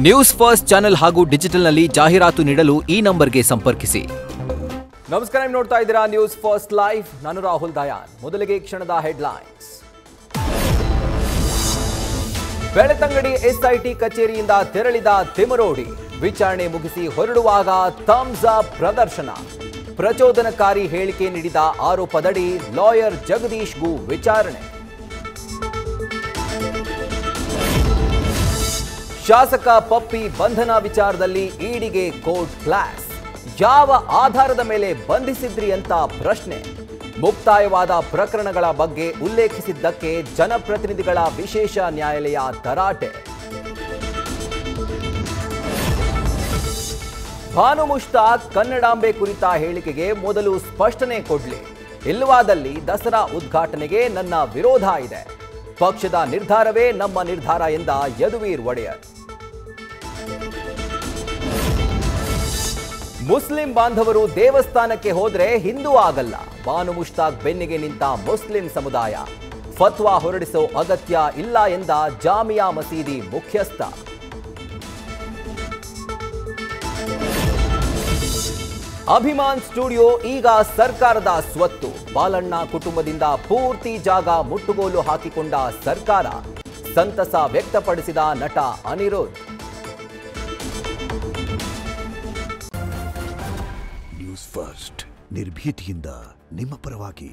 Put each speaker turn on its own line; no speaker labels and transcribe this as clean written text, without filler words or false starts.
News first channel ಹಾಗೂ ಡಿಜಿಟಲ್ನಲ್ಲಿ ಜಾಹೀರಾತು ನೀಡಲು ಈ ನಂಬರ್ಗೆ ಸಂಪರ್ಕಿಸಿ.
ನಮಸ್ಕಾರ, ನೀವು ನೋಡ್ತಾ ಇದ್ದೀರಾ ನ್ಯೂಸ್ ಫಸ್ಟ್ ಲೈವ್. ನಾನು ರಾಹುಲ್ ದಯಾನ್. ಮೊದಲಿಗೆ ಕ್ಷಣದ ಹೆಡ್ಲೈನ್ಸ್. ಬೆಳ್ತಂಗಡಿ ಎಸ್ಐಟಿ ಕಚೇರಿಯಿಂದ ತೆರಳಿದ ತಿಮರೋಡಿ ವಿಚಾರಣೆ ಮುಗಿಸಿ ಹೊರಡುವಾಗ ಥಮ್ಸ್ ಅಪ್ ಪ್ರದರ್ಶನ. ಪ್ರಚೋದನಕಾರಿ ಹೇಳಿಕೆ ನೀಡಿದ ಆರೋಪದಡಿ ಲಾಯರ್ ಜಗದೀಶ್ಗೂ ವಿಚಾರಣೆ. ಶಾಸಕ ಪಪ್ಪಿ ಬಂಧನ ವಿಚಾರದಲ್ಲಿ ಇಡಿಗೆ ಕೋರ್ಟ್ ಕ್ಲಾಸ್. ಯಾವ ಆಧಾರದ ಮೇಲೆ ಬಂಧಿಸಿದ್ರಿ ಅಂತ ಪ್ರಶ್ನೆ. ಮುಕ್ತಾಯವಾದ ಪ್ರಕರಣಗಳ ಬಗ್ಗೆ ಉಲ್ಲೇಖಿಸಿದ್ದಕ್ಕೆ ಜನಪ್ರತಿನಿಧಿಗಳ ವಿಶೇಷ ನ್ಯಾಯಾಲಯ ತರಾಟೆ. ಭಾನು ಮುಷ್ತಾಕ್ ಕನ್ನಡಾಂಬೆ ಕುರಿತ ಹೇಳಿಕೆಗೆ ಮೊದಲು ಸ್ಪಷ್ಟನೆ ಕೊಡ್ಲಿ, ಇಲ್ಲವಾದಲ್ಲಿ ದಸರಾ ಉದ್ಘಾಟನೆಗೆ ನನ್ನ ವಿರೋಧ ಇದೆ. ಪಕ್ಷದ ನಿರ್ಧಾರವೇ ನಮ್ಮ ನಿರ್ಧಾರ ಎಂದ ಯದುವೀರ್ ಒಡೆಯರ್. ಮುಸ್ಲಿಂ ಬಾಂಧವರು ದೇವಸ್ಥಾನಕ್ಕೆ ಹೋದ್ರೆ ಹಿಂದೂ ಆಗಲ್ಲ. ಭಾನು ಮುಷ್ತಾಕ್ ಬೆನ್ನಿಗೆ ನಿಂತ ಮುಸ್ಲಿಂ ಸಮುದಾಯ. ಫತ್ವಾ ಹೊರಡಿಸೋ ಅಗತ್ಯ ಇಲ್ಲ ಎಂದ ಜಾಮಿಯಾ ಮಸೀದಿ ಮುಖ್ಯಸ್ಥ. ಅಭಿಮಾನ್ ಸ್ಟುಡಿಯೋ ಈಗ ಸರ್ಕಾರದ ಸ್ವತ್ತು. ಬಾಲಣ್ಣ ಕುಟುಂಬದಿಂದ ಪೂರ್ತಿ ಜಾಗ ಮುಟ್ಟುಗೋಲು ಹಾಕಿಕೊಂಡ ಸರ್ಕಾರ. ಸಂತಸ ವ್ಯಕ್ತಪಡಿಸಿದ ನಟ ಅನಿರುದ್ಧ್.
ನ್ಯೂಸ್ ಫಸ್ಟ್ ನಿರ್ಭೀತಿಯಿಂದ ನಿಮ್ಮ ಪರವಾಗಿ.